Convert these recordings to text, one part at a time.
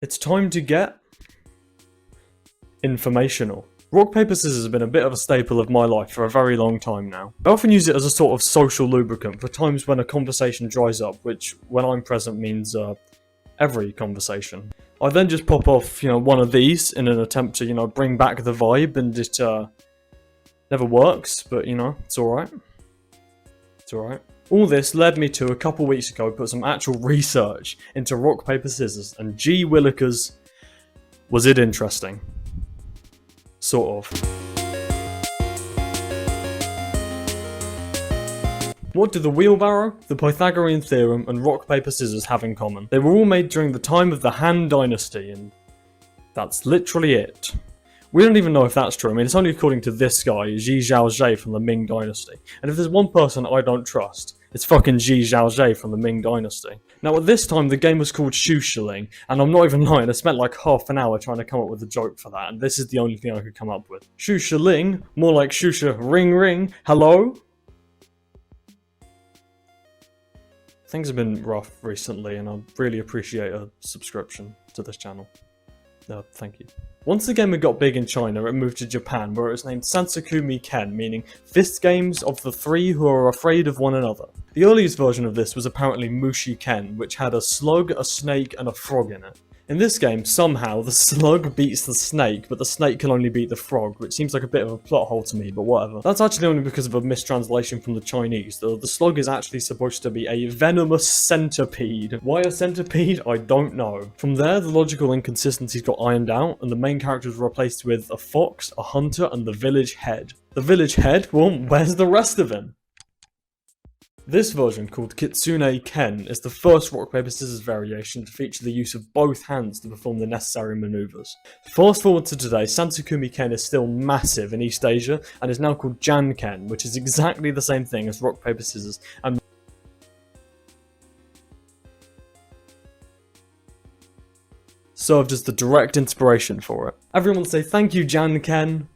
It's time to get informational. Rock, paper, scissors has been a bit of a staple of my life for a very long time now. I often use it as a sort of social lubricant for times when a conversation dries up, which, when I'm present, means every conversation. I then just pop off, one of these in an attempt to, bring back the vibe, and it never works, but, it's alright. It's alright. All this led me to, a couple weeks ago, put some actual research into rock, paper, scissors, and gee willikers, was it interesting? Sort of. What do the wheelbarrow, the Pythagorean theorem, and rock, paper, scissors have in common? They were all made during the time of the Han Dynasty, and that's literally it. We don't even know if that's true. I mean, it's only according to this guy, Zhi Zhaozhe from the Ming Dynasty. And if there's one person I don't trust, it's fucking Zhi Zhaozhe from the Ming Dynasty. Now, at this time, the game was called Shushiling, and I'm not even lying, I spent like half an hour trying to come up with a joke for that, and this is the only thing I could come up with. Shushiling, more like Shusha ring ring, hello? Things have been rough recently, and I really appreciate a subscription to this channel. Thank you. Once the game had got big in China, it moved to Japan, where it was named Sansakumi Ken, meaning Fist Games of the Three Who Are Afraid of One Another. The earliest version of this was apparently Mushi Ken, which had a slug, a snake, and a frog in it. In this game, somehow, the slug beats the snake, but the snake can only beat the frog, which seems like a bit of a plot hole to me, but whatever. That's actually only because of a mistranslation from the Chinese. The slug is actually supposed to be a venomous centipede. Why a centipede? I don't know. From there, the logical inconsistencies got ironed out, and the main characters were replaced with a fox, a hunter, and the village head. The village head? Well, where's the rest of him? This version, called Kitsune Ken, is the first rock, paper, scissors variation to feature the use of both hands to perform the necessary maneuvers. Fast forward to today, Sansakumi Ken is still massive in East Asia, and is now called Jan Ken, which is exactly the same thing as rock, paper, scissors, and served as the direct inspiration for it. Everyone say thank you, Jan Ken.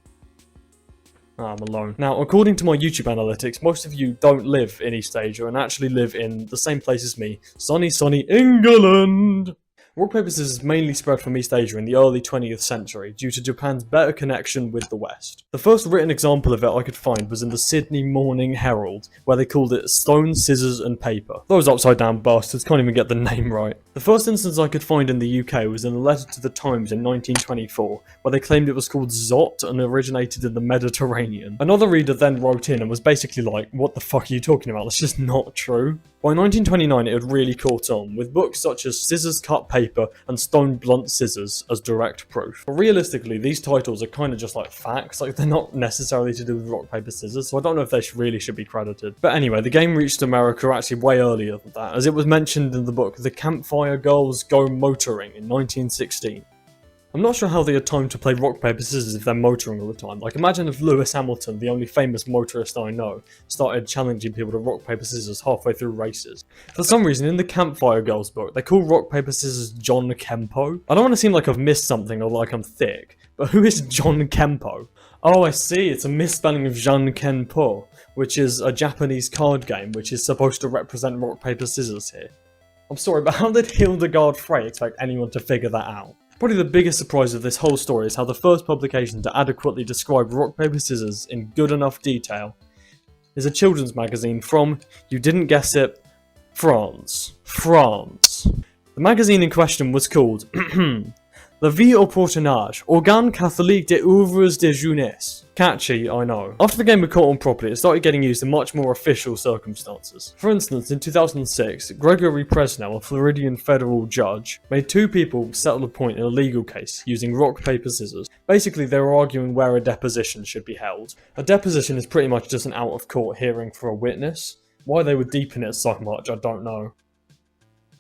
I'm alone. Now, according to my YouTube analytics, most of you don't live in East Asia and actually live in the same place as me, sunny England! Rock, paper, scissors mainly spread from East Asia in the early 20th century due to Japan's better connection with the West. The first written example of it I could find was in the Sydney Morning Herald, where they called it stone, scissors, and paper. Those upside down bastards can't even get the name right. The first instance I could find in the UK was in a letter to the Times in 1924, where they claimed it was called Zot and originated in the Mediterranean. Another reader then wrote in and was basically like, what the fuck are you talking about? That's just not true. By 1929 it had really caught on, with books such as Scissors Cut Paper and Stone Blunt Scissors as direct proof. But realistically, these titles are kind of just like facts, like they're not necessarily to do with rock, paper, scissors, so I don't know if they really should be credited. But anyway, the game reached America actually way earlier than that, as it was mentioned in the book The Campfire Girls Go Motoring in 1916. I'm not sure how they had time to play rock, paper, scissors if they're motoring all the time. Like, imagine if Lewis Hamilton, the only famous motorist I know, started challenging people to rock, paper, scissors halfway through races. For some reason, in the Campfire Girls book, they call rock, paper, scissors John Kempo. I don't want to seem like I've missed something or like I'm thick, but who is John Kempo? Oh, I see, it's a misspelling of Jean Kenpo, which is a Japanese card game which is supposed to represent rock, paper, scissors here. I'm sorry, but how did Hildegard Frey expect anyone to figure that out? Probably the biggest surprise of this whole story is how the first publication to adequately describe rock, paper, scissors in good enough detail is a children's magazine from, you didn't guess it, France. France. The magazine in question was called La Vie au Portonnage, Organe Catholique des Oeuvres de Jeunesse. Catchy, I know. After the game had caught on properly, it started getting used in much more official circumstances. For instance, in 2006, Gregory Presnell, a Floridian federal judge, made two people settle a point in a legal case using rock, paper, scissors. Basically, they were arguing where a deposition should be held. A deposition is pretty much just an out-of-court hearing for a witness. Why they would deepen it so much, I don't know.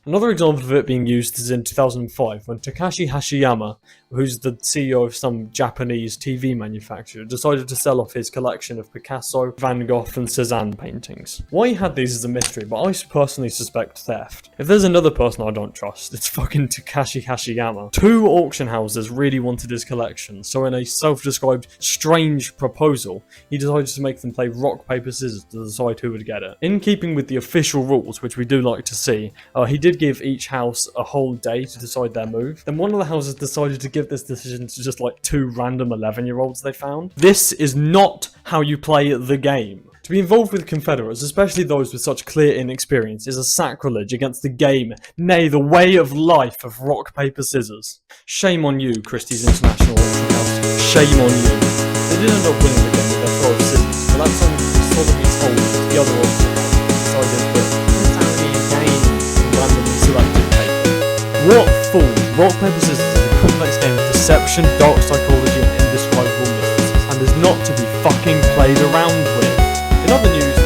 Another example of it being used is in 2005 when Takashi Hashiyama, who's the CEO of some Japanese TV manufacturer, decided to sell off his collection of Picasso, Van Gogh and Cézanne paintings. Why he had these is a mystery, but I personally suspect theft. If there's another person I don't trust, it's fucking Takashi Hashiyama. Two auction houses really wanted his collection, so in a self-described strange proposal, he decided to make them play rock, paper, scissors to decide who would get it. In keeping with the official rules, which we do like to see, he did did give each house a whole day to decide their move. Then one of the houses decided to give this decision to just like 2 random 11-year-olds they found. This is not how you play the game. To be involved with Confederates, especially those with such clear inexperience, is a sacrilege against the game, nay, the way of life of rock, paper, scissors. Shame on you, Christie's International Auction House. Shame on you. They did end up winning the game with their throw of scissors, but that's only solemnly told the other auction house decided that it's only a game of randomly selected paper. What fool? Rock, paper, scissors is a complex game of deception, dark psychology, and indescribable mysteries, and is not to be fucking played around with. In other news,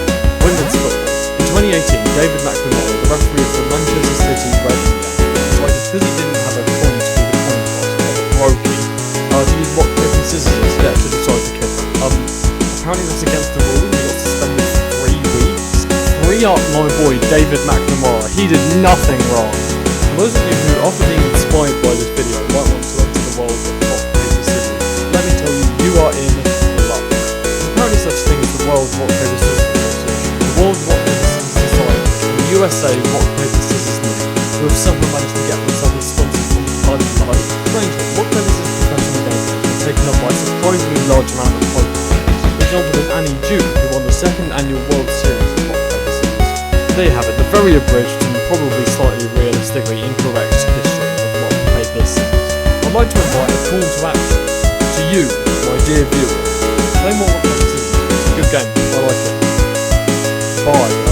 women's football. In 2018, David McNamara, the referee of the Manchester City Racing game, decided because he didn't have a coin to do the coin toss, like a brokey, to use rock, paper, scissors instead to decide the kicker. Apparently that's against the rules. He got suspended for 3 weeks. Free up my boy David McNamara. He did nothing wrong. For those of you who, after being inspired by this video, might want to enter the world of rock, paper, scissors, let me tell you, you are in luck. There's apparently such thing as the World Rock, Paper, Scissors Association, the World Rock, Paper, Scissors Society, and the USA Rock, Paper, Scissors League, who have somehow managed to get themselves sponsored from the side of life. Strangely, rock, paper, scissors professional games have been taken up by a surprisingly large amount of poker players. For example, there's Annie Duke, who won the 2nd annual World Series of Rock, Paper, Scissors. There you have it, the very abridged and probably slightly realistically incorrect history of rock, paper, scissors. I'd like to invite a call to action to you, my dear viewer. Play more rock, paper, scissors. It's a good game. I like it. Bye.